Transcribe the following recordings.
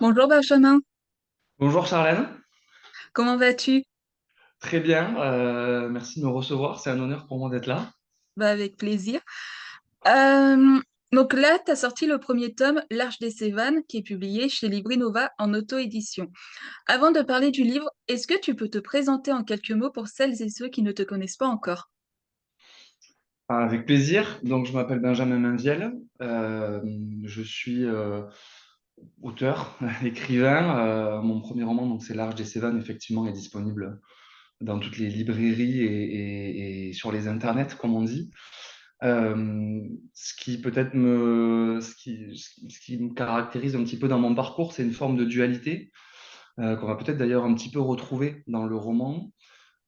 Bonjour Benjamin, Bonjour Charlène, comment vas-tu? très bien, merci de me recevoir, c'est un honneur pour moi d'être là. Bah, avec plaisir. Euh, donc là, tu as sorti le premier tome, L'Arche des Cévennes, qui est publié chez Libri Nova en auto-édition. Avant de parler du livre, est-ce que tu peux te présenter en quelques mots pour celles et ceux qui ne te connaissent pas encore? Avec plaisir, donc je m'appelle Benjamin Mainviel, je suis auteur, écrivain. Mon premier roman, donc c'est L'Arche des Cévennes, effectivement, est disponible dans toutes les librairies et sur les internets, comme on dit. Ce qui peut-être ce qui me caractérise un petit peu dans mon parcours, c'est une forme de dualité qu'on va peut-être d'ailleurs un petit peu retrouver dans le roman.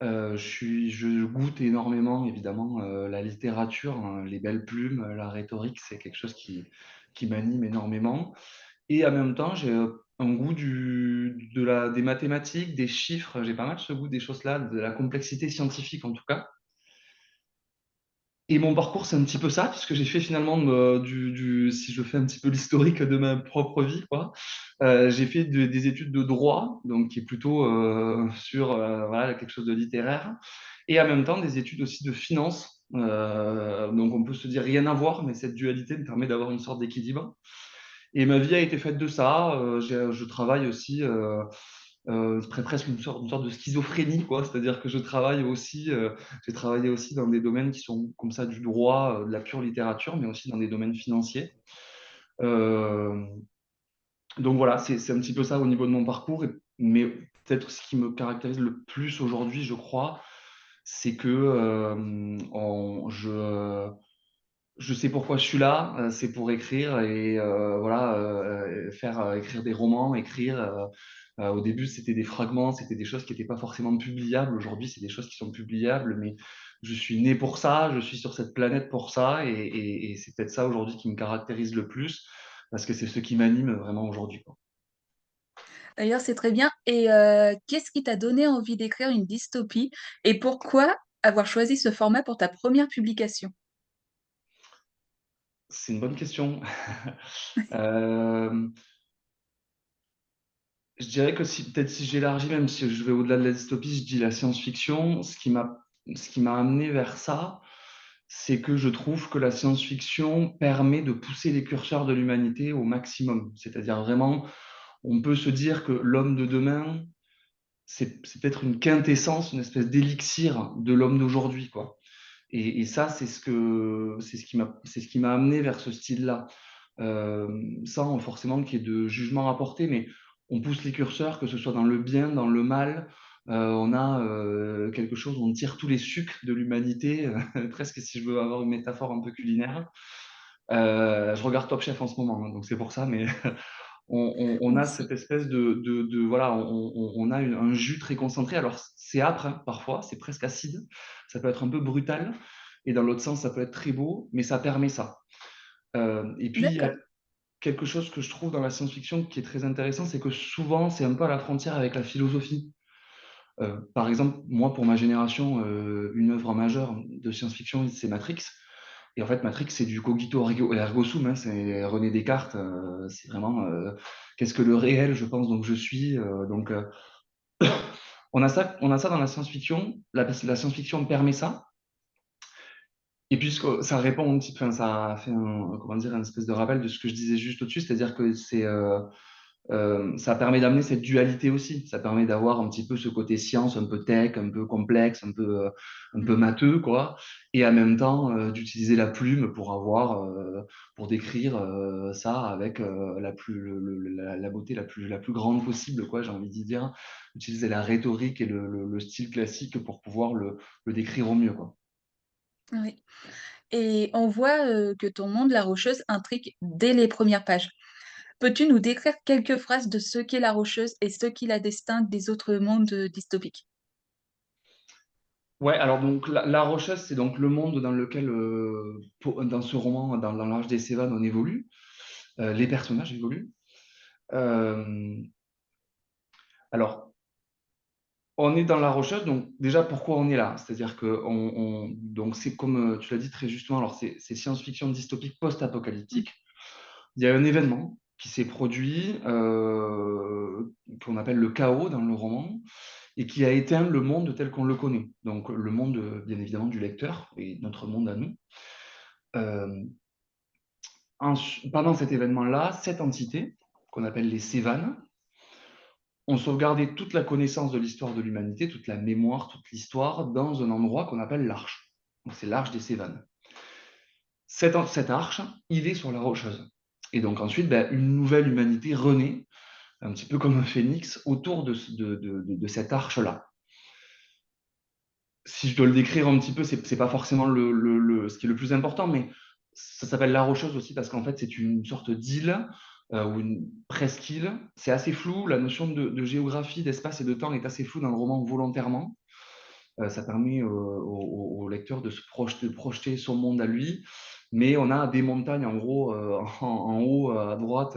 Je goûte énormément, évidemment, la littérature, hein, les belles plumes, la rhétorique, c'est quelque chose qui m'anime énormément. Et en même temps, j'ai un goût des mathématiques, des chiffres. J'ai pas mal ce goût des choses-là, de la complexité scientifique en tout cas. Et mon parcours, c'est un petit peu ça, puisque j'ai fait finalement, si je fais un petit peu l'historique de ma propre vie, quoi, j'ai fait des études de droit, donc qui est plutôt sur voilà, quelque chose de littéraire, et en même temps des études aussi de finance. Donc on peut se dire rien à voir, mais cette dualité me permet d'avoir une sorte d'équilibre. Et ma vie a été faite de ça. Je travaille aussi, presque une sorte de schizophrénie, quoi. C'est-à-dire que j'ai travaillé aussi dans des domaines qui sont comme ça du droit, de la pure littérature, mais aussi dans des domaines financiers. Euh, donc voilà, c'est un petit peu ça au niveau de mon parcours. Mais peut-être ce qui me caractérise le plus aujourd'hui, je crois, c'est que je sais pourquoi je suis là, c'est pour écrire et voilà, faire écrire des romans, écrire. Au début, c'était des fragments, c'était des choses qui n'étaient pas forcément publiables. Aujourd'hui, c'est des choses qui sont publiables, mais je suis né pour ça, je suis sur cette planète pour ça, et c'est peut-être ça aujourd'hui qui me caractérise le plus, parce que c'est ce qui m'anime vraiment aujourd'hui, quoi. D'ailleurs, c'est très bien. Et qu'est-ce qui t'a donné envie d'écrire une dystopie et pourquoi avoir choisi ce format pour ta première publication? C'est une bonne question. Euh, je dirais que si peut-être si j'élargis, même si je vais au-delà de la dystopie, je dis la science-fiction. Ce qui m'a amené vers ça, c'est que je trouve que la science-fiction permet de pousser les curseurs de l'humanité au maximum. C'est-à-dire vraiment, on peut se dire que l'homme de demain, c'est peut-être une quintessence, une espèce d'élixir de l'homme d'aujourd'hui, quoi. Et ça, c'est ce qui m'a amené vers ce style-là. Sans forcément qu'il y ait de jugement à porter, mais on pousse les curseurs, que ce soit dans le bien, dans le mal. On a quelque chose, on tire tous les sucs de l'humanité, presque si je veux avoir une métaphore un peu culinaire. Je regarde Top Chef en ce moment, hein, donc c'est pour ça, mais on Moi a aussi. cette espèce voilà, on a un jus très concentré. Alors c'est âpre, hein, parfois, c'est presque acide, ça peut être un peu brutal, et dans l'autre sens, ça peut être très beau, mais ça permet ça. Et puis, il y a D'accord. quelque chose que je trouve dans la science-fiction qui est très intéressant, c'est que souvent, c'est un peu à la frontière avec la philosophie. Par exemple, moi, pour ma génération, une œuvre majeure de science-fiction, c'est Matrix. Et en fait, Matrix, c'est du cogito ergo sum, hein, c'est René Descartes. C'est vraiment qu'est-ce que le réel, je pense, donc je suis. Donc, on a ça dans la science-fiction. La science-fiction permet ça. Et puisque ça répond un petit peu, enfin, ça fait comment dire, un espèce de rappel de ce que je disais juste au-dessus, c'est-à-dire que ça permet d'amener cette dualité aussi. Ça permet d'avoir un petit peu ce côté science, un peu tech, un peu complexe, un peu Mhm. matheux, quoi. Et en même temps, d'utiliser la plume pour décrire ça avec la beauté la plus grande possible, quoi, j'ai envie de dire. Utiliser la rhétorique et le style classique pour pouvoir le décrire au mieux, quoi. Oui. Et on voit que ton monde, La Rocheuse, intrigue dès les premières pages. Peux-tu nous décrire quelques phrases de ce qu'est La Rocheuse et ce qui la distingue des autres mondes dystopiques? Ouais, alors donc la Rocheuse, c'est donc le monde dans lequel, dans ce roman, dans l'Arche des Cévennes, on évolue. Les personnages évoluent. Euh, alors, on est dans La Rocheuse, donc déjà pourquoi on est là? C'est-à-dire que donc c'est comme tu l'as dit très justement, alors c'est science-fiction dystopique post-apocalyptique. Il y a un événement. qui s'est produit, qu'on appelle le chaos dans le roman, et qui a éteint le monde tel qu'on le connaît. Donc le monde, bien évidemment, du lecteur et notre monde à nous. Euh, Pendant cet événement-là, cette entité, qu'on appelle les Sévanes, ont sauvegardé toute la connaissance de l'histoire de l'humanité, toute la mémoire, toute l'histoire, dans un endroit qu'on appelle l'Arche. Donc c'est l'Arche des Sévanes. Cette arche, il est sur la rocheuse. Et donc ensuite, ben, une nouvelle humanité renaît, un petit peu comme un phénix, autour de cette arche-là. Si je dois le décrire un petit peu, c'est pas forcément ce qui est le plus important, mais ça s'appelle la rocheuse aussi parce qu'en fait, c'est une sorte d'île ou une presqu'île. C'est assez flou, la notion de géographie, d'espace et de temps est assez floue dans le roman volontairement. Ça permet au lecteur de se projeter son monde à lui. Mais on a des montagnes en gros en haut à droite,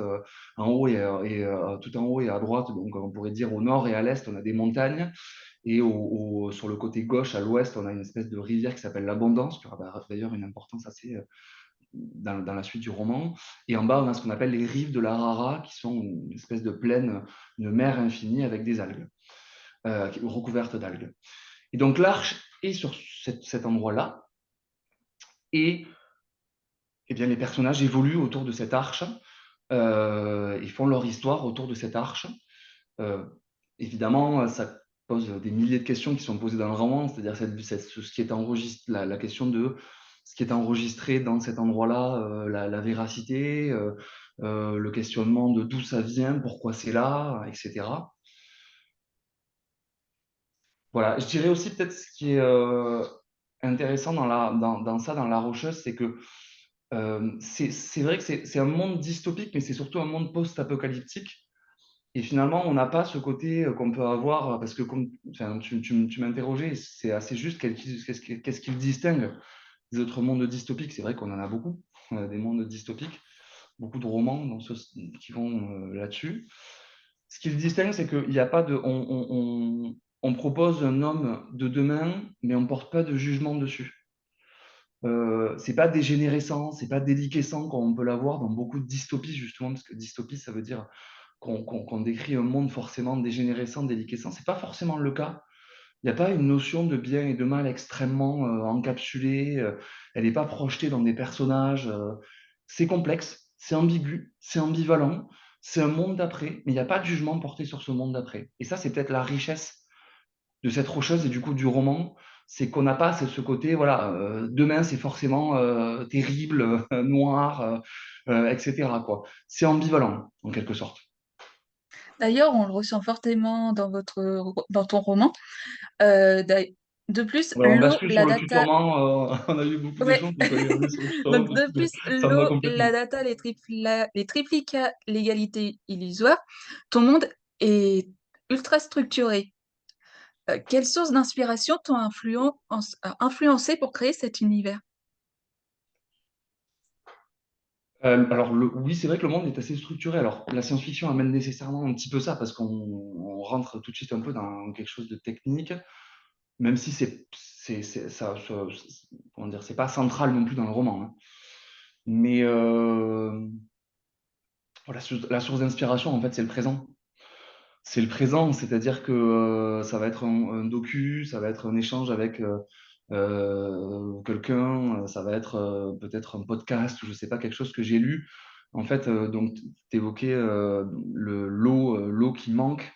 en haut tout en haut et à droite. Donc on pourrait dire au nord et à l'est, on a des montagnes. Et sur le côté gauche, à l'ouest, on a une espèce de rivière qui s'appelle l'Abondance, qui aura d'ailleurs une importance assez dans la suite du roman. Et en bas, on a ce qu'on appelle les rives de l'Arara, qui sont une espèce de plaine, une mer infinie avec des algues, recouvertes d'algues. Et donc l'arche est sur cet endroit-là, et eh bien, les personnages évoluent autour de cette arche, ils font leur histoire autour de cette arche. Euh, Évidemment, ça pose des milliers de questions qui sont posées dans le roman, c'est-à-dire ce qui est enregistré, la question de ce qui est enregistré dans cet endroit-là, la véracité, le questionnement de d'où ça vient, pourquoi c'est là, etc. Voilà, je dirais aussi peut-être ce qui est intéressant dans La Rocheuse, c'est que c'est vrai que c'est un monde dystopique, mais c'est surtout un monde post-apocalyptique. Et finalement, on n'a pas ce côté qu'on peut avoir, parce que comme enfin, tu m'interrogeais, c'est assez juste, qu'est-ce qu'il distingue des autres mondes dystopiques? C'est vrai qu'on en a beaucoup, des mondes dystopiques, beaucoup de romans qui vont là-dessus. Ce qui le distingue, c'est qu'il n'y a pas de... on propose un homme de demain, mais on ne porte pas de jugement dessus. C'est pas dégénérescent, c'est pas déliquescent comme on peut l'avoir dans beaucoup de dystopies, justement, parce que dystopie, ça veut dire qu'on décrit un monde forcément dégénérescent, déliquescent. C'est pas forcément le cas. Il n'y a pas une notion de bien et de mal extrêmement encapsulée. Elle n'est pas projetée dans des personnages. C'est complexe, c'est ambigu, c'est ambivalent. C'est un monde d'après, mais il n'y a pas de jugement porté sur ce monde d'après. Et ça, c'est peut-être la richesse de cette rocheuse et du coup du roman, c'est qu'on n'a pas ce côté, voilà, demain c'est forcément terrible, noir, etc., quoi. C'est ambivalent, en quelque sorte. D'ailleurs, on le ressent fortement dans dans ton roman. D'ail De plus, Ouais, on l'eau, bascule sur la le data tutoiement, on a eu beaucoup ouais, d'échanges, donc on va y revenir sur le tutoiement donc parce de que plus, ça me va l'eau, la complètement. data, les triplicats, l'égalité illusoire, ton monde est ultra structuré. Quelles sources d'inspiration t'ont influencé pour créer cet univers? Alors oui, c'est vrai que le monde est assez structuré. Alors la science-fiction amène nécessairement un petit peu ça parce qu'on rentre tout de suite un peu dans quelque chose de technique, même si comment dire, c'est pas central non plus dans le roman, hein. Mais voilà, la source d'inspiration, en fait, c'est le présent. C'est le présent, c'est-à-dire que ça va être un docu, ça va être un échange avec quelqu'un, ça va être peut-être un podcast ou je sais pas, quelque chose que j'ai lu. En fait, donc, tu évoquais l'eau qui manque.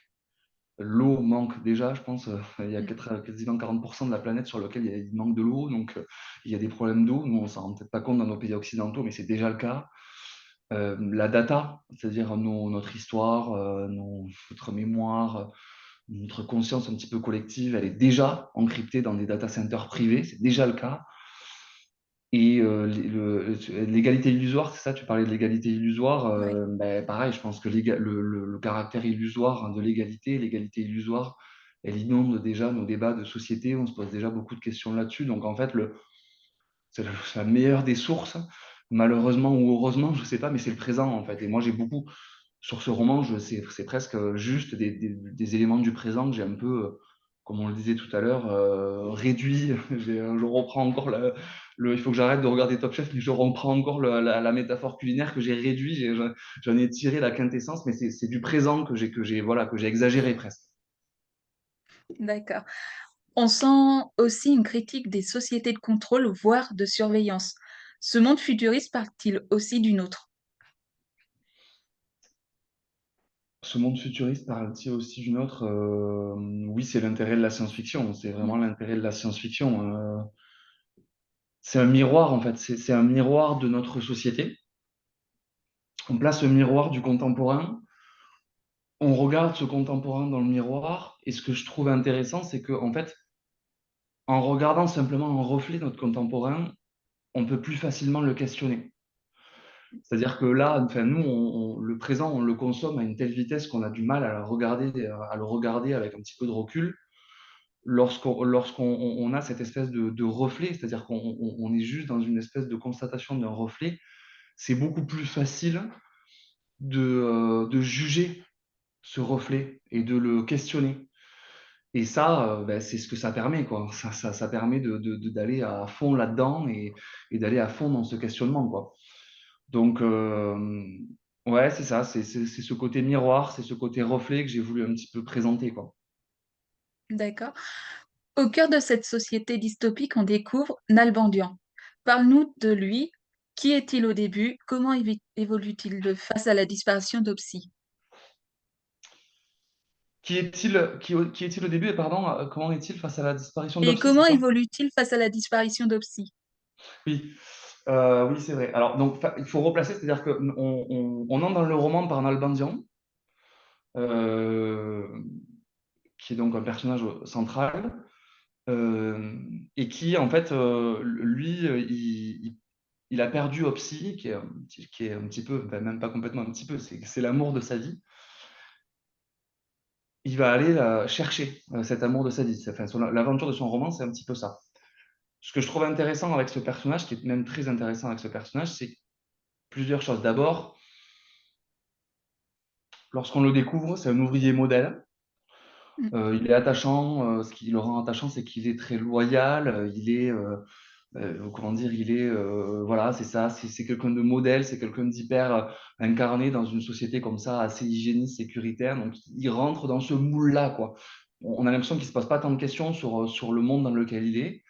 L'eau manque déjà, je pense. Il y a quasiment 40% de la planète sur laquelle il manque de l'eau. Donc, il y a des problèmes d'eau. Nous, on s'en rend peut-être pas compte dans nos pays occidentaux, mais c'est déjà le cas. La data, c'est-à-dire notre histoire, notre mémoire, notre conscience un petit peu collective, elle est déjà encryptée dans des data centers privés, c'est déjà le cas. Et l'égalité illusoire, c'est ça, tu parlais de l'égalité illusoire, Ouais. ben, pareil, je pense que le caractère illusoire de l'égalité illusoire, elle inonde déjà nos débats de société, on se pose déjà beaucoup de questions là-dessus. Donc en fait, c'est la meilleure des sources, malheureusement ou heureusement, je ne sais pas, mais c'est le présent en fait. Et moi, j'ai beaucoup, sur ce roman, c'est presque juste des éléments du présent que j'ai un peu, comme on le disait tout à l'heure, réduit. Je reprends encore il faut que j'arrête de regarder Top Chef, mais je reprends encore la métaphore culinaire que j'ai réduit, j'en ai tiré la quintessence, mais c'est du présent voilà, que j'ai exagéré presque. D'accord. On sent aussi une critique des sociétés de contrôle, voire de surveillance. Ce monde futuriste part-il aussi d'une autre? Ce monde futuriste parle-t-il aussi d'une autre? Oui, c'est l'intérêt de la science-fiction. C'est Mm. vraiment l'intérêt de la science-fiction. C'est un miroir, en fait. C'est un miroir de notre société. On place le miroir du contemporain. On regarde ce contemporain dans le miroir. Et ce que je trouve intéressant, c'est que, en fait, en regardant simplement un reflet de notre contemporain, on peut plus facilement le questionner. C'est-à-dire que là, enfin, nous, le présent, on le consomme à une telle vitesse qu'on a du mal à le regarder avec un petit peu de recul. Lorsqu'on a cette espèce de reflet, c'est-à-dire qu'on est juste dans une espèce de constatation d'un reflet, c'est beaucoup plus facile de juger ce reflet et de le questionner. Et ça, ben, c'est ce que ça permet, quoi. Ça permet d'aller à fond là-dedans et d'aller à fond dans ce questionnement, quoi. Donc, ouais, c'est ça, c'est ce côté miroir, c'est ce côté reflet que j'ai voulu un petit peu présenter, quoi. D'accord. Au cœur de cette société dystopique, on découvre Nalbandian. Parle-nous de lui. Qui est-il au début? Comment évolue-t-il face à la disparition d'Opsy? Qui est-il au début et pardon, comment est-il face à la disparition Et d'Opsy, c'est comment ça? évolue-t-il face à la disparition d'Opsy? Oui, oui, c'est vrai. Alors, donc, il faut replacer, c'est-à-dire qu'on on entre dans le roman par Nalbandian, euh, qui est donc un personnage central, euh, et qui, en fait, lui, il a perdu Opsy, qui est un petit peu, ben, même pas complètement un petit peu, c'est l'amour de sa vie. Il va aller chercher cet amour de sa vie. Enfin, l'aventure de son roman, c'est un petit peu ça. Ce que je trouve intéressant avec ce personnage, qui est même très intéressant avec ce personnage, c'est plusieurs choses. D'abord, lorsqu'on le découvre, c'est un ouvrier modèle. Mm. Il est attachant. Ce qui le rend attachant, c'est qu'il est très loyal. Comment dire, voilà, c'est ça. C'est quelqu'un de modèle, c'est quelqu'un d'hyper incarné dans une société comme ça, assez hygiéniste, sécuritaire. Donc, il rentre dans ce moule-là, quoi. On a l'impression qu'il ne se pose pas tant de questions sur le monde dans lequel il est.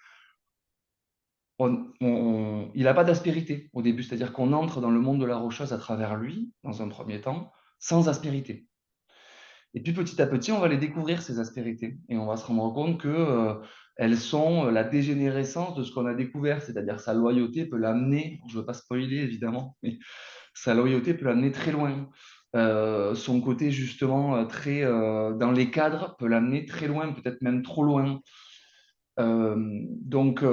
Il n'a pas d'aspérité au début, c'est-à-dire qu'on entre dans le monde de la rocheuse à travers lui, dans un premier temps, sans aspérité. Et puis petit à petit, on va les découvrir, ces aspérités, et on va se rendre compte que elles sont la dégénérescence de ce qu'on a découvert, c'est-à-dire sa loyauté peut l'amener, je ne veux pas spoiler évidemment, mais sa loyauté peut l'amener très loin. Son côté justement très dans les cadres peut l'amener très loin, peut-être même trop loin. Donc,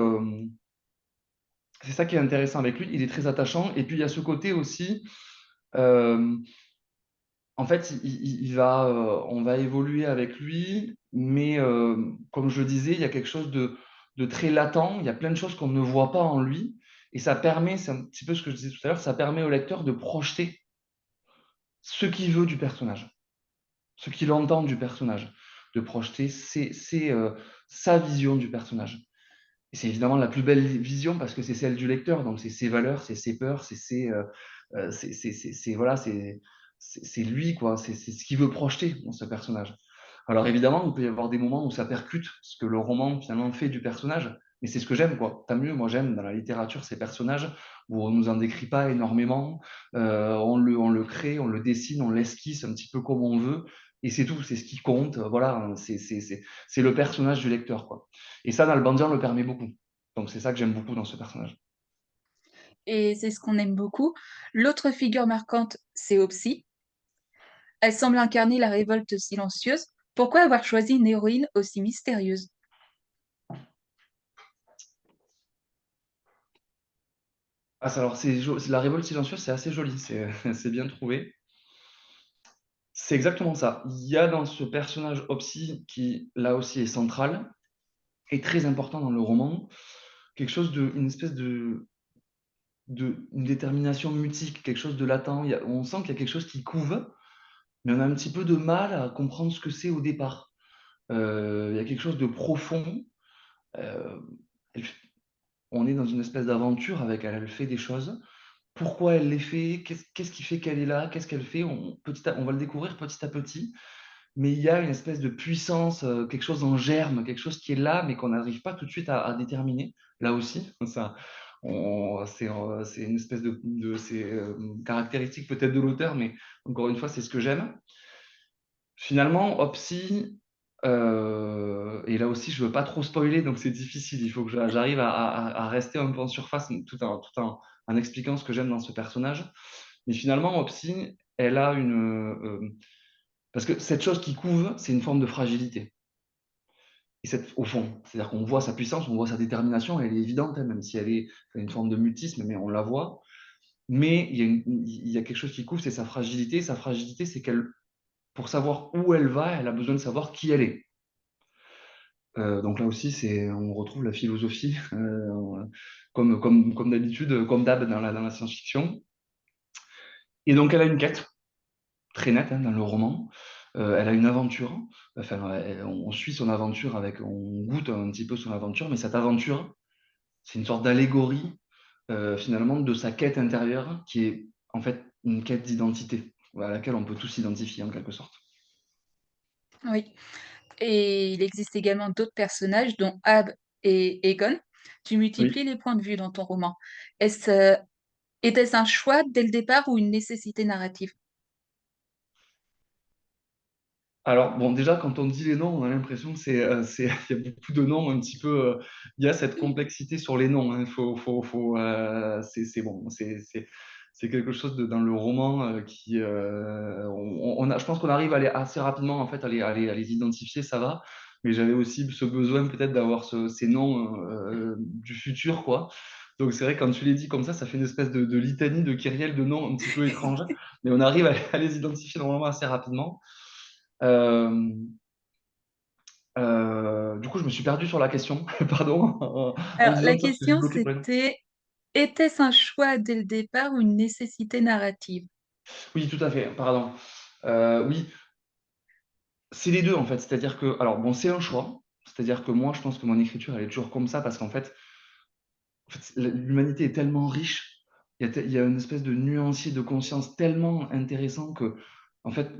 c'est ça qui est intéressant avec lui, il est très attachant. Et puis il y a ce côté aussi, euh, en fait, on va évoluer avec lui, mais comme je le disais, il y a quelque chose de très latent, il y a plein de choses qu'on ne voit pas en lui. Et ça permet, c'est un petit peu ce que je disais tout à l'heure, ça permet au lecteur de projeter ce qu'il veut du personnage, ce qu'il entend du personnage, de projeter sa vision du personnage. Et c'est évidemment la plus belle vision parce que c'est celle du lecteur, donc c'est ses valeurs, c'est ses peurs, voilà, c'est lui, quoi, c'est ce qu'il veut projeter dans ce personnage. Alors évidemment, il peut y avoir des moments où ça percute ce que le roman finalement fait du personnage, mais c'est ce que j'aime, quoi. Tant mieux, moi j'aime dans la littérature ces personnages où on nous en décrit pas énormément, on le crée, on le dessine, on l'esquisse un petit peu comme on veut, et c'est tout, c'est ce qui compte, voilà, c'est le personnage du lecteur, quoi. Et ça, Nalbandian le permet beaucoup. Donc c'est ça que j'aime beaucoup dans ce personnage. Et c'est ce qu'on aime beaucoup. L'autre figure marquante, c'est Opsy. Elle semble incarner la révolte silencieuse. Pourquoi avoir choisi une héroïne aussi mystérieuse? Ah, alors, la révolte silencieuse, c'est assez joli, c'est bien trouvé. C'est exactement ça. Il y a dans ce personnage Opsy, qui là aussi est central, et très important dans le roman, quelque chose une espèce une détermination mutique, quelque chose de latent. On sent qu'il y a quelque chose qui couve, mais on a un petit peu de mal à comprendre ce que c'est au départ. Il y a quelque chose de profond. Euh, on est dans une espèce d'aventure avec elle. Elle fait des choses. Pourquoi elle les fait? Qu'est-ce qui fait qu'elle est là? Qu'est-ce qu'elle fait? On va le découvrir petit à petit, mais il y a une espèce de puissance, quelque chose en germe, quelque chose qui est là, mais qu'on n'arrive pas tout de suite à déterminer. Là aussi, ça, c'est une espèce c'est caractéristique peut-être de l'auteur, mais encore une fois, c'est ce que j'aime. Finalement, Opsy, et là aussi, je ne veux pas trop spoiler, donc c'est difficile. Il faut que j'arrive à rester un peu en surface en expliquant ce que j'aime dans ce personnage. Mais finalement, Opsy, elle a parce que cette chose qui couve, c'est une forme de fragilité. Et au fond, c'est-à-dire qu'on voit sa puissance, on voit sa détermination, elle est évidente, hein, même si elle est une forme de mutisme, mais on la voit. Mais il y a quelque chose qui couve, c'est sa fragilité. Sa fragilité, c'est qu'elle, pour savoir où elle va, elle a besoin de savoir qui elle est. Donc là aussi, on retrouve la philosophie, comme d'habitude, comme d'hab dans la science-fiction. Et donc elle a une quête très nette, hein, dans le roman. Elle a une aventure. Enfin, on suit son aventure on goûte un petit peu son aventure, mais cette aventure, c'est une sorte d'allégorie finalement de sa quête intérieure, qui est en fait une quête d'identité, à laquelle on peut tous s'identifier en quelque sorte. Oui. Et il existe également d'autres personnages, dont Ab et Egon. Tu Oui. multiplies les points de vue dans ton roman. Est-ce, était-ce un choix dès le départ ou une nécessité narrative? Alors, bon, déjà, quand on dit les noms, on a l'impression que il y a beaucoup de noms un petit peu. Il y a cette complexité sur les noms, hein. C'est bon, c'est quelque chose dans le roman qui. Je pense qu'on arrive assez rapidement en fait à les identifier, ça va. Mais j'avais aussi ce besoin peut-être d'avoir ces noms du futur, quoi. Donc c'est vrai, quand tu les dis comme ça fait une espèce de litanie, de kyrielle de noms un petit peu étranges. Mais on arrive à les identifier normalement assez rapidement. Euh, du coup, je me suis perdu sur la question, pardon, en Alors, disant la ça, parce que j'ai question, bloqué pour les noms. c'était, était-ce un choix dès le départ ou une nécessité narrative? Oui, tout à fait, pardon. Oui, c'est les deux en fait. C'est-à-dire que, alors bon, c'est un choix. C'est-à-dire que moi, je pense que mon écriture, elle est toujours comme ça parce qu'en fait, l'humanité est tellement riche. Il y a une espèce de nuancier de conscience tellement intéressant que, en fait,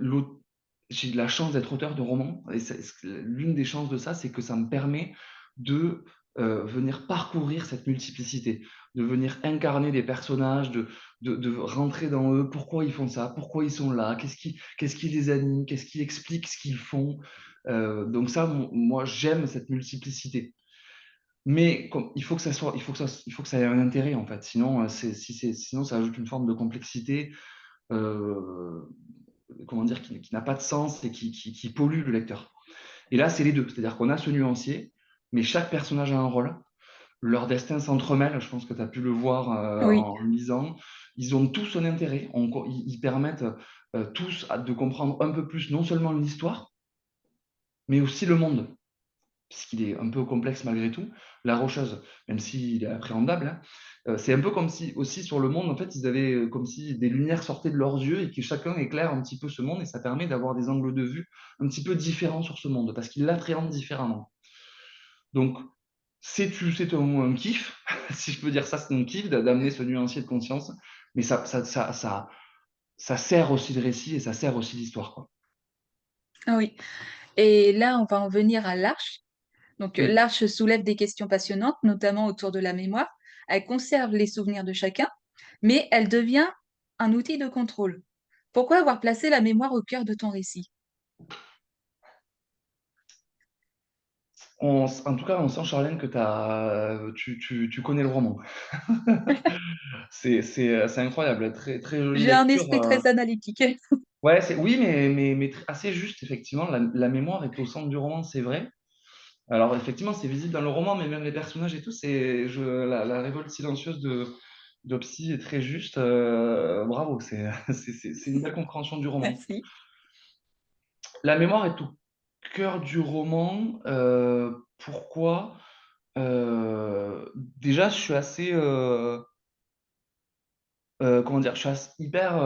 j'ai la chance d'être auteur de romans. Et l'une des chances de ça, c'est que ça me permet de venir parcourir cette multiplicité, de venir incarner des personnages, de rentrer dans eux, pourquoi ils font ça, pourquoi ils sont là, qu'est-ce qui les anime, qu'est-ce qui explique ce qu'ils font. Donc ça, moi, j'aime cette multiplicité. Mais il faut que ça ait un intérêt en fait. Sinon, sinon ça ajoute une forme de complexité, euh, comment dire, qui n'a pas de sens et qui pollue le lecteur. Et là, c'est les deux. C'est-à-dire qu'on a ce nuancier, mais chaque personnage a un rôle. Leur destin s'entremêle. Je pense que tu as pu le voir Oui, en lisant. Ils ont tous un intérêt. Ils permettent tous de comprendre un peu plus non seulement l'histoire, mais aussi le monde, puisqu'il est un peu complexe malgré tout. La Rocheuse, même s'il est appréhendable, hein, c'est un peu comme si, aussi sur le monde, en fait, ils avaient comme si des lumières sortaient de leurs yeux et que chacun éclaire un petit peu ce monde, et ça permet d'avoir des angles de vue un petit peu différents sur ce monde, parce qu'ils l'appréhendent différemment. Donc, c'est un kiff, si je peux dire ça, c'est un kiff d'amener ce nuancier de conscience, mais ça sert aussi le récit et ça sert aussi l'histoire, quoi. oui. Et là, on va en venir à l'Arche. Donc, Oui. l'Arche soulève des questions passionnantes, notamment autour de la mémoire. Elle conserve les souvenirs de chacun, mais elle devient un outil de contrôle. Pourquoi avoir placé la mémoire au cœur de ton récit? En tout cas, on sent, Charlène, que tu connais le roman. C'est incroyable, très, très jolie J'ai un lecture. esprit très analytique. Ouais, oui, mais assez juste, effectivement. La mémoire est au centre du roman, c'est vrai. Alors, effectivement, c'est visible dans le roman, mais même les personnages et tout, la révolte silencieuse d'Opsy est très juste. Bravo, c'est une belle compréhension du roman. Merci. La mémoire est au cœur du roman. Pourquoi? Déjà, je suis assez. Comment dire? Je suis hyper.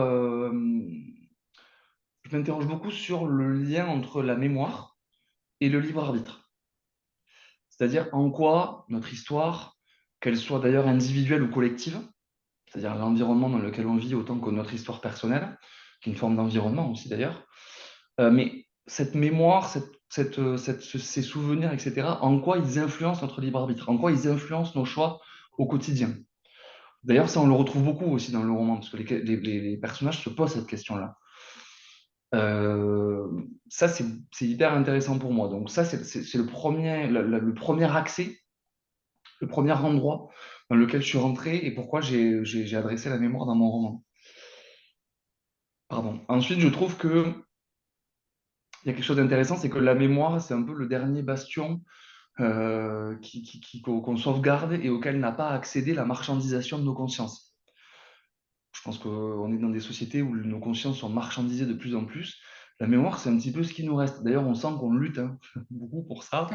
Je m'interroge beaucoup sur le lien entre la mémoire et le libre arbitre. C'est-à-dire en quoi notre histoire qu'elle soit d'ailleurs individuelle ou collective, c'est-à-dire l'environnement dans lequel on vit autant que notre histoire personnelle, qui est une forme d'environnement aussi d'ailleurs. Mais cette mémoire, ces souvenirs, etc., en quoi ils influencent notre libre arbitre, en quoi ils influencent nos choix au quotidien. D'ailleurs, ça, on le retrouve beaucoup aussi dans le roman, parce que les personnages se posent cette question-là. Euh, Ça, c'est hyper intéressant pour moi. Donc ça, c'est le premier accès, le premier endroit dans lequel je suis rentré et pourquoi j'ai adressé la mémoire dans mon roman. Pardon. Ensuite, je trouve que il y a quelque chose d'intéressant, c'est que la mémoire, c'est un peu le dernier bastion qu'on sauvegarde et auquel n'a pas accédé la marchandisation de nos consciences. Je pense qu'on est dans des sociétés où nos consciences sont marchandisées de plus en plus. La mémoire, c'est un petit peu ce qui nous reste. D'ailleurs, on sent qu'on lutte hein, beaucoup pour ça.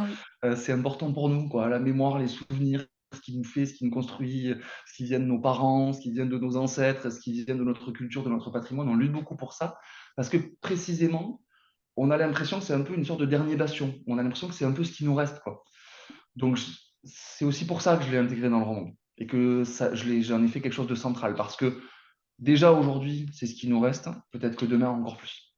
Oui. C'est important pour nous, quoi. La mémoire, les souvenirs, ce qui nous fait, ce qui nous construit, ce qui vient de nos parents, ce qui vient de nos ancêtres, ce qui vient de notre culture, de notre patrimoine. On lutte beaucoup pour ça parce que précisément, on a l'impression que c'est un peu une sorte de dernier bastion. On a l'impression que c'est un peu ce qui nous reste, quoi. Donc, c'est aussi pour ça que je l'ai intégré dans le roman et que j'en ai fait quelque chose de central parce que déjà aujourd'hui, c'est ce qui nous reste, peut-être que demain encore plus.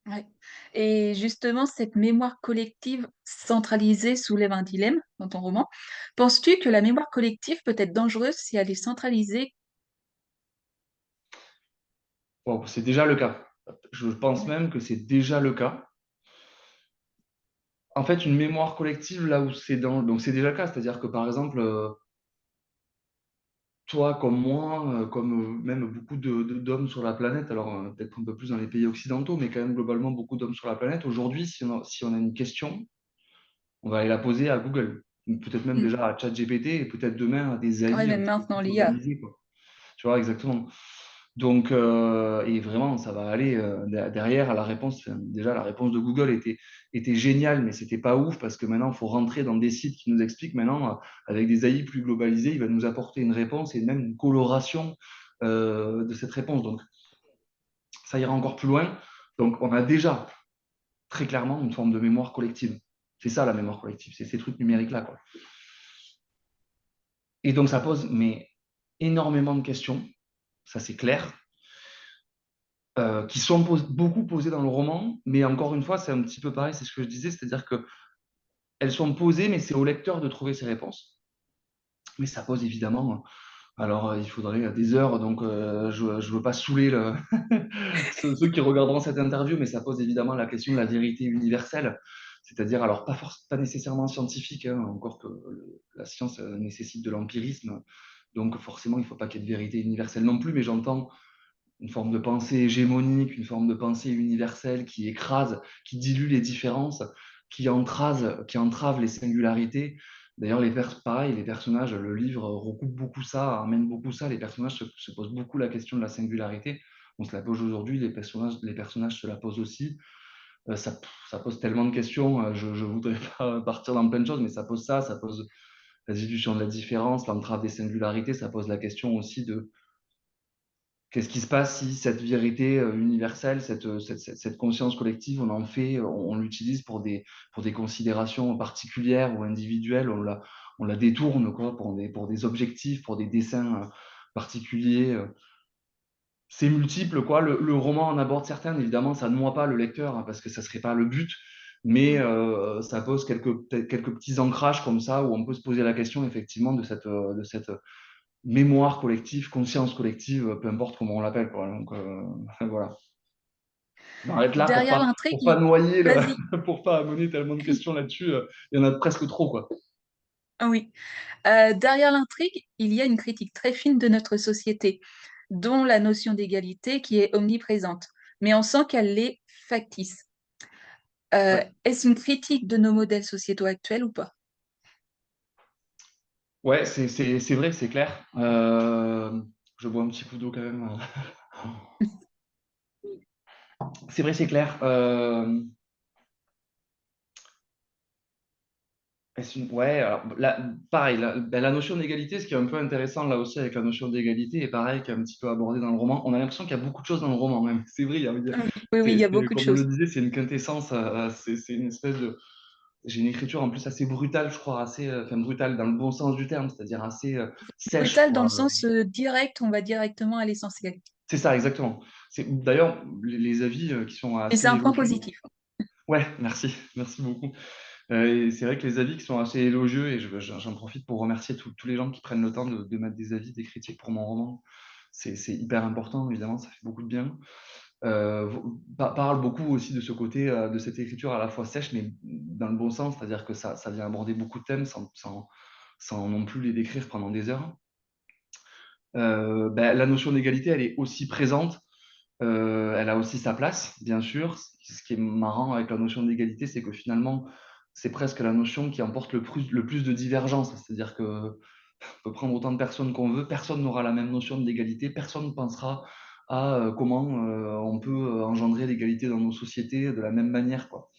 Ouais. Et justement, cette mémoire collective centralisée soulève un dilemme dans ton roman. Penses-tu que la mémoire collective peut être dangereuse si elle est centralisée? Bon, c'est déjà le cas. Je pense Ouais. même que c'est déjà le cas. En fait, une mémoire collective, là où donc c'est déjà le cas, c'est-à-dire que par exemple, toi comme moi, comme même beaucoup d'hommes sur la planète, alors peut-être un peu plus dans les pays occidentaux, mais quand même globalement beaucoup d'hommes sur la planète, aujourd'hui, si on a une question, on va aller la poser à Google, peut-être même Mm. déjà à ChatGPT et peut-être demain à des Ouais, AI un même petit peu maintenant, plus l'IA. organisés, quoi. Tu vois, exactement. Donc, et vraiment, ça va aller derrière à la réponse. Enfin, déjà, la réponse de Google était géniale, mais c'était pas ouf parce que maintenant, il faut rentrer dans des sites qui nous expliquent maintenant, avec des AI plus globalisés, il va nous apporter une réponse et même une coloration de cette réponse. Donc, ça ira encore plus loin. Donc, on a déjà très clairement une forme de mémoire collective. C'est ça la mémoire collective, c'est ces trucs numériques-là, quoi. Et donc, ça pose mais énormément de questions, ça c'est clair, qui sont beaucoup posées dans le roman, mais encore une fois, c'est un petit peu pareil, c'est ce que je disais, c'est-à-dire qu'elles sont posées, mais c'est au lecteur de trouver ses réponses. Mais ça pose évidemment, alors il faudrait des heures, donc je ne veux pas saouler ceux qui regarderont cette interview, mais ça pose évidemment la question de la vérité universelle, c'est-à-dire, alors pas nécessairement scientifique, hein, encore que la science nécessite de l'empirisme, donc forcément, il ne faut pas qu'il y ait de vérité universelle non plus, mais j'entends une forme de pensée hégémonique, une forme de pensée universelle qui écrase, qui dilue les différences, qui entrave les singularités. D'ailleurs, pareil, les personnages, le livre recoupe beaucoup ça, amène beaucoup ça. Les personnages se posent beaucoup la question de la singularité. On se la pose aujourd'hui, les personnages se la posent aussi. Ça pose tellement de questions. Je ne voudrais pas partir dans plein de choses, mais ça pose la dilution de la différence, l'entrave des singularités, ça pose la question aussi de qu'est-ce qui se passe si cette vérité universelle, cette conscience collective, on en fait, on l'utilise pour des considérations particulières ou individuelles, on la détourne quoi, pour des objectifs, pour des dessins particuliers. C'est multiple, quoi. Le roman en aborde certaines, évidemment, ça ne noie pas le lecteur, hein, parce que ça ne serait pas le but, mais Mm. ça pose peut-être quelques petits ancrages comme ça, où on peut se poser la question, effectivement, de cette mémoire collective, conscience collective, peu importe comment on l'appelle, quoi. Donc, voilà. Je m'arrête là Derrière pour l'intrigue, pas noyer, vas-y. pour pas amener tellement de questions là-dessus. Il y en a presque trop, quoi. Ah oui. Derrière l'intrigue, il y a une critique très fine de notre société, dont la notion d'égalité qui est omniprésente, mais on sent qu'elle est factice. Ouais, Est-ce une critique de nos modèles sociétaux actuels ou pas? ouais c'est vrai, c'est clair. Je bois un petit coup d'eau quand même. C'est vrai, c'est clair. Ouais, alors, pareil, la notion d'égalité, ce qui est un peu intéressant là aussi avec la notion d'égalité, est pareil, qui est un petit peu abordé dans le roman. On a l'impression qu'il y a beaucoup de choses dans le roman, même. C'est vrai, Oui, oui, oui, il y a beaucoup de comme on le choses. disait, c'est une quintessence, c'est une espèce j'ai une écriture en plus assez brutale, je crois, assez, enfin brutale dans le bon sens du terme, c'est-à-dire assez sèche, Brutal dans quoi. le sens direct, on va directement à l'essentiel. C'est ça, exactement. D'ailleurs, les avis qui sont Et c'est assez un point élogieux. positif. Ouais, merci, merci beaucoup. Et c'est vrai que les avis qui sont assez élogieux, et j'en profite pour remercier tous les gens qui prennent le temps de mettre des avis, des critiques pour mon roman. C'est hyper important, évidemment, ça fait beaucoup de bien. Parle beaucoup aussi de ce côté, de cette écriture à la fois sèche, mais dans le bon sens, c'est-à-dire que ça vient aborder beaucoup de thèmes sans non plus les décrire pendant des heures. La notion d'égalité, elle est aussi présente. Elle a aussi sa place, bien sûr. Ce qui est marrant avec la notion d'égalité, c'est que finalement, c'est presque la notion qui emporte le plus de divergence. C'est-à-dire que on peut prendre autant de personnes qu'on veut, personne n'aura la même notion de l'égalité, personne ne pensera à comment on peut engendrer l'égalité dans nos sociétés de la même manière, quoi.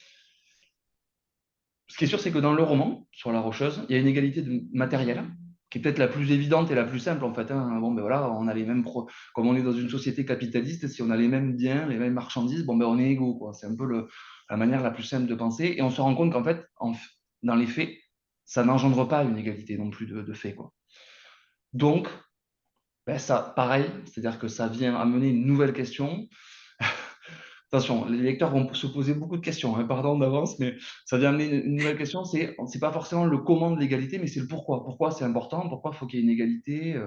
Ce qui est sûr, c'est que dans le roman, sur La Rocheuse, il y a une égalité matérielle, qui est peut-être la plus évidente et la plus simple, en fait, hein. Bon, ben voilà, on a les mêmes comme on est dans une société capitaliste, si on a les mêmes biens, les mêmes marchandises, bon, ben on est égaux, quoi. C'est un peu la manière la plus simple de penser. Et on se rend compte qu'en fait, dans les faits, ça n'engendre pas une égalité non plus de fait, quoi. Donc, ben ça, pareil, c'est-à-dire que ça vient amener une nouvelle question. Attention, les lecteurs vont se poser beaucoup de questions, hein, pardon d'avance, mais ça vient amener une nouvelle question, c'est pas forcément le comment de l'égalité, mais c'est le pourquoi. Pourquoi c'est important, pourquoi il faut qu'il y ait une égalité,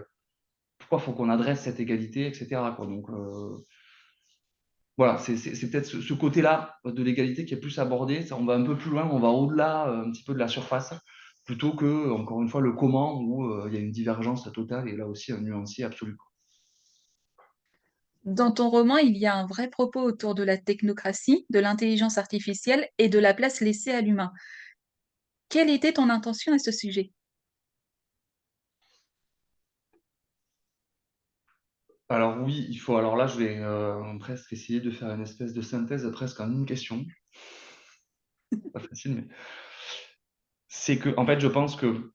pourquoi il faut qu'on adresse cette égalité, etc., quoi. Donc, voilà, c'est peut-être ce côté-là de l'égalité qui est plus abordé. Ça, on va un peu plus loin, on va au-delà un petit peu de la surface, plutôt que, encore une fois, le comment, où il y a une divergence totale et là aussi un nuancier absolu. Dans ton roman, il y a un vrai propos autour de la technocratie, de l'intelligence artificielle et de la place laissée à l'humain. Quelle était ton intention à ce sujet? Alors oui, il faut. Alors là, je vais presque essayer de faire une espèce de synthèse presque en une question. Pas facile, mais c'est que, en fait, je pense que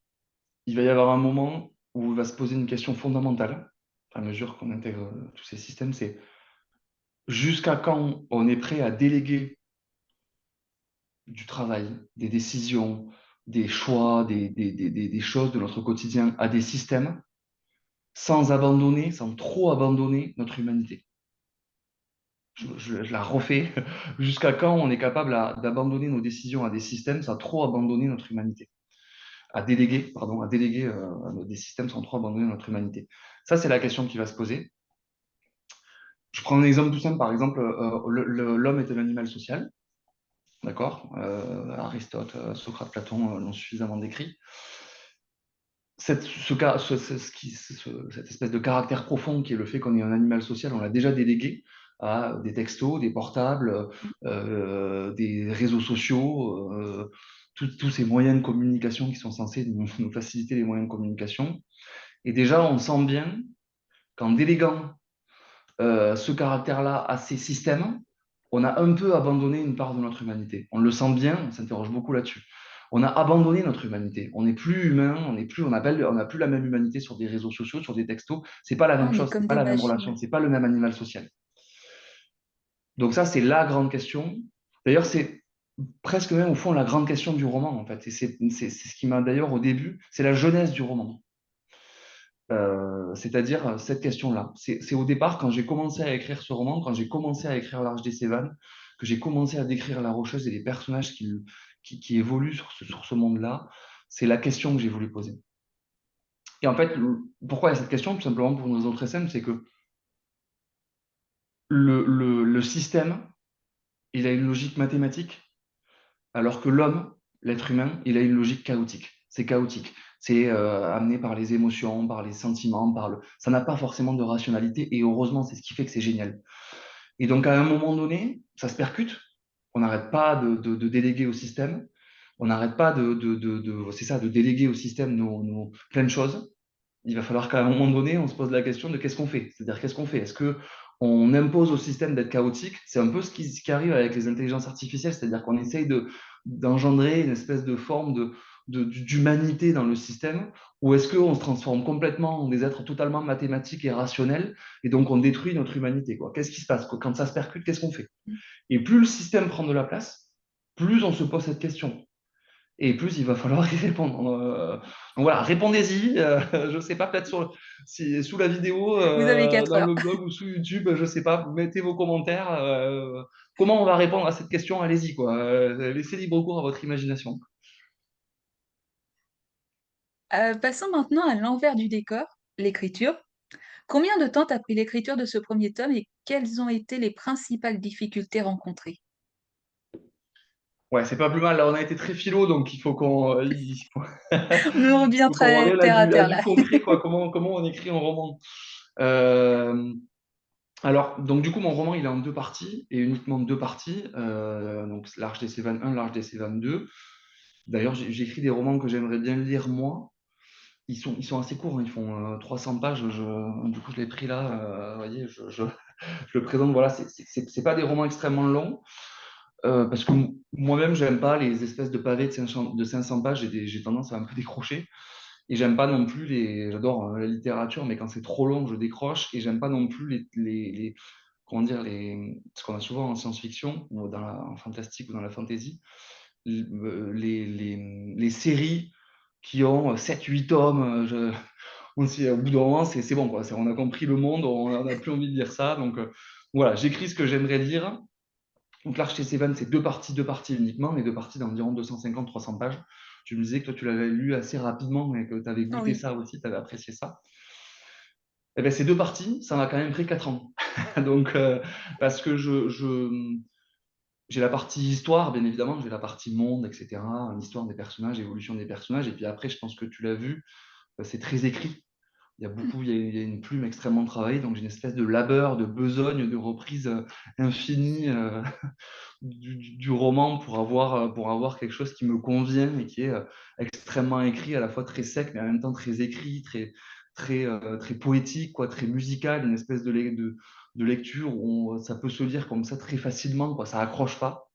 il va y avoir un moment où il va se poser une question fondamentale à mesure qu'on intègre tous ces systèmes. C'est jusqu'à quand on est prêt à déléguer du travail, des décisions, des choix, des choses de notre quotidien à des systèmes sans abandonner, sans trop abandonner notre humanité. Je la refais. Jusqu'à quand on est capable d'abandonner nos décisions à des systèmes sans trop abandonner notre humanité? À déléguer des systèmes sans trop abandonner notre humanité. Ça, c'est la question qui va se poser. Je prends un exemple tout simple. Par exemple, l'homme est un animal social. D'accord. Aristote, Socrate, Platon l'ont suffisamment décrit. Cette espèce de caractère profond qui est le fait qu'on est un animal social, on l'a déjà délégué à des textos, des portables, des réseaux sociaux, tous ces moyens de communication qui sont censés nous faciliter les moyens de communication. Et déjà, on sent bien qu'en déléguant ce caractère-là à ces systèmes, on a un peu abandonné une part de notre humanité. On le sent bien, on s'interroge beaucoup là-dessus. On a abandonné notre humanité. On n'est plus humain, on n'a plus la même humanité sur des réseaux sociaux, sur des textos. C'est pas la Ah, même on est chose, comme c'est pas des la même machines. relation, c'est pas le même animal social. Donc ça, c'est la grande question. D'ailleurs, c'est presque même au fond la grande question du roman, en fait. Et c'est ce qui m'a d'ailleurs au début, c'est la jeunesse du roman. C'est-à-dire cette question-là. C'est au départ, quand j'ai commencé à écrire ce roman, quand j'ai commencé à écrire L'Arche des Cévennes, que j'ai commencé à décrire la Rocheuse et les personnages qui évoluent sur ce monde-là, c'est la question que j'ai voulu poser. Et en fait, pourquoi il y a cette question? Tout simplement pour une raison très simple, c'est que le système, il a une logique mathématique, alors que l'homme, l'être humain, il a une logique chaotique. C'est chaotique. C'est amené par les émotions, par les sentiments, ça n'a pas forcément de rationalité, et heureusement, c'est ce qui fait que c'est génial. Et donc, à un moment donné, ça se percute. On n'arrête pas de déléguer au système. On n'arrête pas c'est ça, de déléguer au système plein de choses. Il va falloir qu'à un moment donné, on se pose la question de qu'est-ce qu'on fait. C'est-à-dire, qu'est-ce qu'on fait? Est-ce qu'on impose au système d'être chaotique? C'est un peu ce qui arrive avec les intelligences artificielles, c'est-à-dire qu'on essaye d'engendrer une espèce de forme d'humanité dans le système, ou est-ce qu'on se transforme complètement en des êtres totalement mathématiques et rationnels, et donc on détruit notre humanité, quoi. Qu'est-ce qui se passe? Quand ça se percute, qu'est-ce qu'on fait? Et plus le système prend de la place, plus on se pose cette question. et plus il va falloir y répondre. Donc voilà, répondez-y. Je sais pas, peut-être sous la vidéo, Vous avez 4 dans heures. le blog ou sous YouTube, je sais pas, vous mettez vos commentaires. Comment on va répondre à cette question? Allez-y, quoi. Laissez libre cours à votre imagination. Passons maintenant à l'envers du décor, l'écriture. Combien de temps t'as pris l'écriture de ce premier tome et quelles ont été les principales difficultés rencontrées? Ouais, c'est pas plus mal. Là, on a été très philo, donc Nous, on revient faut qu'on très revienne terre à à terre du là. concret, quoi. Comment on écrit un roman? Euh, alors, donc du coup, mon roman, il est en deux parties, et uniquement deux parties. Donc, L'Arche des Cévennes 1, L'Arche des Cévennes 2. D'ailleurs, j'écris des romans que j'aimerais bien lire moi. Ils sont assez courts, hein, ils font 300 pages. Du coup, je l'ai pris là. Vous voyez, je le présente. Voilà, c'est pas des romans extrêmement longs. Parce que moi-même, j'aime pas les espèces de pavés de 500 pages. J'ai tendance à un peu décrocher. Et j'aime pas non plus J'adore la littérature, mais quand c'est trop long, je décroche. Et j'aime pas non plus comment dire, ce qu'on a souvent en science-fiction, ou en fantastique ou dans la fantasy, les séries qui ont 7-8 tomes. Au bout d'un moment, c'est bon, quoi. On a compris le monde, on n'a plus envie de lire ça. Donc voilà, j'écris ce que j'aimerais lire. Donc l'Arche des Cévennes, c'est deux parties uniquement, mais deux parties d'environ 250-300 pages. Tu me disais que toi, tu l'avais lu assez rapidement et que tu avais goûté Oui, ça aussi, tu avais apprécié ça. Eh bien, ces deux parties, ça m'a quand même pris 4 ans. Donc, parce que j'ai la partie histoire, bien évidemment, j'ai la partie monde, etc., l'histoire des personnages, évolution des personnages. Et puis après, je pense que tu l'as vu, c'est très écrit. Il y a une plume extrêmement travaillée, donc j'ai une espèce de labeur, de besogne, de reprise infinie du roman pour avoir quelque chose qui me convient et qui est extrêmement écrit, à la fois très sec, mais en même temps très écrit, très poétique, quoi, très musical, une espèce de lecture où ça peut se lire comme ça très facilement, quoi, ça accroche pas.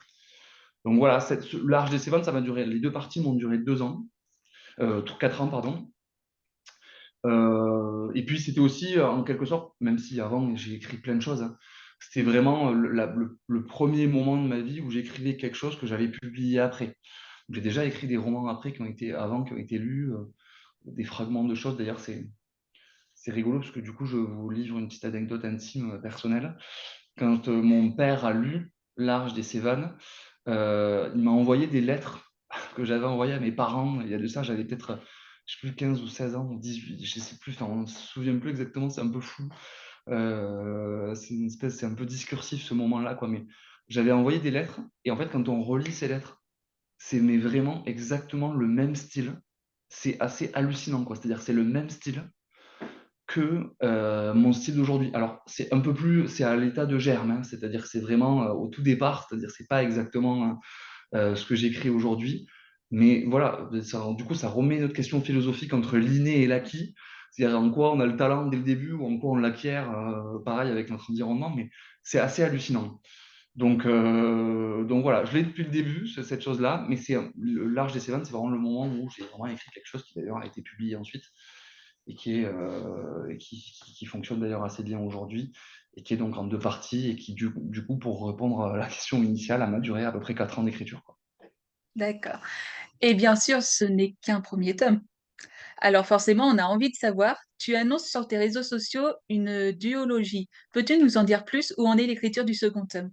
Donc voilà, l'Arche des Cévennes, les deux parties m'ont duré 2 ans, 4 ans, pardon. Et puis c'était aussi, en quelque sorte, même si avant j'ai écrit plein de choses, hein, c'était vraiment le premier moment de ma vie où j'écrivais quelque chose que j'avais publié après. J'ai déjà écrit des romans après qui ont été lus, des fragments de choses. D'ailleurs, c'est rigolo parce que du coup, je vous livre une petite anecdote intime, personnelle. Quand mon père a lu L'Arche des Cévennes, il m'a envoyé des lettres que j'avais envoyées à mes parents. Il y a de ça, j'avais peut-être, je sais plus, 15 ou 16 ans, ou 18, je sais plus, enfin, on ne se souvient plus exactement, c'est un peu fou. C'est un peu discursif ce moment-là, quoi. Mais j'avais envoyé des lettres, et en fait, quand on relit ces lettres, c'est mais vraiment exactement le même style. C'est assez hallucinant, quoi. C'est-à-dire, c'est le même style que mon style d'aujourd'hui. Alors, c'est à l'état de germe, hein, c'est-à-dire que c'est vraiment au tout départ, c'est-à-dire que c'est pas exactement, hein, ce que j'écris aujourd'hui. Mais voilà, du coup, ça remet notre question philosophique entre l'inné et l'acquis. C'est-à-dire en quoi on a le talent dès le début ou en quoi on l'acquiert, pareil avec notre environnement, mais c'est assez hallucinant. Donc voilà, je l'ai depuis le début, cette chose-là, mais l'Arche des Cévennes, c'est vraiment le moment où j'ai vraiment écrit quelque chose qui d'ailleurs a été publié ensuite et qui fonctionne d'ailleurs assez bien aujourd'hui et qui est donc en deux parties et qui, du coup, pour répondre à la question initiale, a duré à peu près 4 ans d'écriture, quoi. d'accord. Et bien sûr, ce n'est qu'un premier tome. Alors forcément, on a envie de savoir, tu annonces sur tes réseaux sociaux une duologie. Peux-tu nous en dire plus où en est l'écriture du second tome?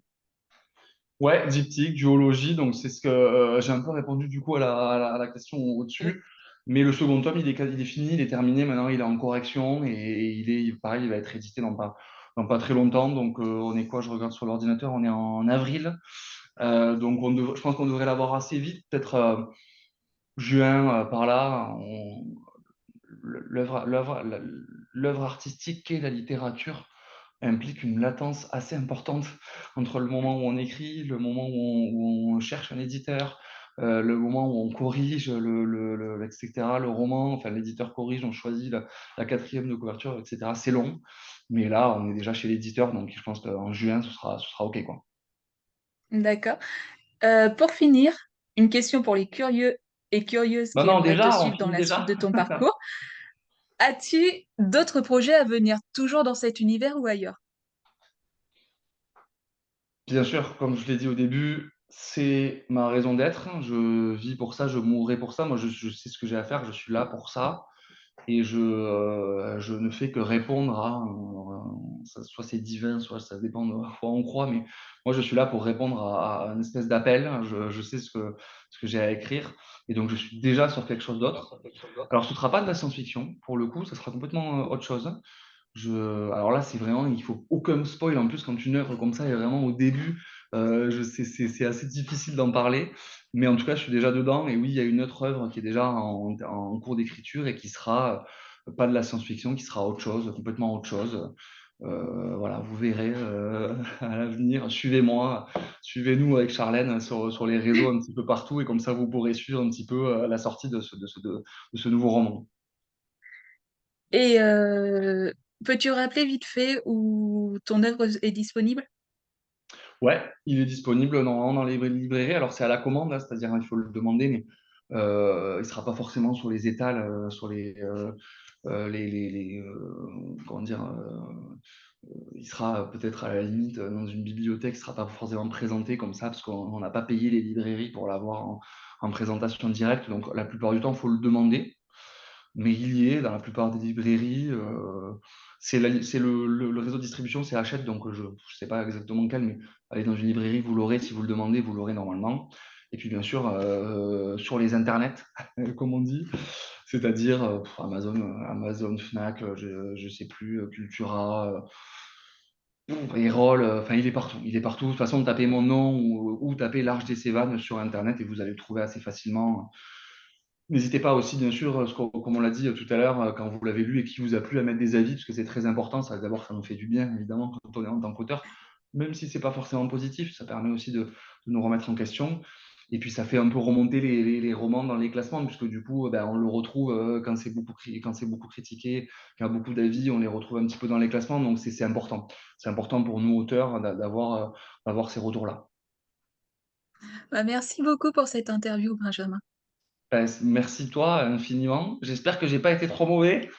Ouais, diptyque, duologie, donc c'est ce que j'ai un peu répondu du coup à la question Oui, au-dessus. Mais le second tome, il est fini, il est terminé. Maintenant, il est en correction et pareil, il va être édité dans pas très longtemps. Donc, on est quoi? Je regarde sur l'ordinateur, on est en avril. Donc, je pense qu'on devrait l'avoir assez vite, peut-être juin par là. L'œuvre, l'œuvre, l'œuvre artistique et la littérature implique une latence assez importante entre le moment où on écrit, le moment où on cherche un éditeur, le moment où on corrige, etc., le roman, enfin l'éditeur corrige, on choisit la quatrième de couverture, etc. C'est long, mais là, on est déjà chez l'éditeur, donc je pense qu'en juin, ce sera OK, quoi. d'accord. Pour finir, une question pour les curieux et curieuses Non, qui non, aimeraient te déjà, on suivre dans finit la suite déjà. de ton parcours. As-tu d'autres projets à venir, toujours dans cet univers ou ailleurs? Bien sûr, comme je l'ai dit au début, C'est ma raison d'être, hein. Je vis pour ça, je mourrai pour ça. Moi, je sais ce que j'ai à faire, je suis là pour ça et je ne fais que répondre à, soit c'est divin, soit ça dépend de quoi on croit, mais moi, je suis là pour répondre à une espèce d'appel. Je sais ce que j'ai à écrire et donc je suis déjà sur quelque chose d'autre. Alors ce ne sera pas de la science-fiction, pour le coup, ça sera complètement, autre chose. Alors là, c'est vraiment, il faut aucun spoil. En plus, quand une œuvre comme ça est vraiment au début, c'est assez difficile d'en parler. Mais en tout cas, je suis déjà dedans. Et oui, il y a une autre œuvre qui est déjà en cours d'écriture et qui sera pas de la science-fiction, qui sera autre chose, complètement autre chose. Voilà, vous verrez à l'avenir. Suivez-moi, suivez-nous avec Charlène sur les réseaux un petit peu partout. Et comme ça, vous pourrez suivre un petit peu la sortie de ce nouveau roman. Et peux-tu rappeler vite fait où ton œuvre est disponible? Ouais, il est disponible normalement dans les librairies. Alors c'est à la commande, hein, c'est-à-dire il faut le demander, mais il sera pas forcément sur les étals, sur comment dire, il sera peut-être à la limite dans une bibliothèque, il sera pas forcément présenté comme ça parce qu'on n'a pas payé les librairies pour l'avoir en présentation directe. Donc la plupart du temps, il faut le demander, mais il y est dans la plupart des librairies. C'est le réseau de distribution, c'est Hachette, donc je ne sais pas exactement lequel, mais allez dans une librairie, vous l'aurez. Si vous le demandez, vous l'aurez normalement. Et puis bien sûr, sur les internets, comme on dit, c'est-à-dire Amazon, Fnac, je ne sais plus, Cultura, Erol, enfin il est partout. Il est partout. De toute façon, tapez mon nom ou tapez L'Arche des Cévennes sur Internet et vous allez le trouver assez facilement. N'hésitez pas aussi, bien sûr, comme on l'a dit tout à l'heure, quand vous l'avez lu et qui vous a plu, à mettre des avis, parce que c'est très important. Ça, d'abord, ça nous fait du bien, évidemment, quand on est en tant qu'auteur, même si c'est pas forcément positif, ça permet aussi de nous remettre en question. Et puis, ça fait un peu remonter les romans dans les classements, puisque du coup, ben, on le retrouve quand c'est beaucoup critiqué, quand il y a beaucoup d'avis, on les retrouve un petit peu dans les classements. Donc, c'est important. C'est important pour nous, auteurs, d'avoir ces retours-là. Bah, merci beaucoup pour cette interview, Benjamin. Ben, merci toi infiniment. J'espère que j'ai pas été trop mauvais.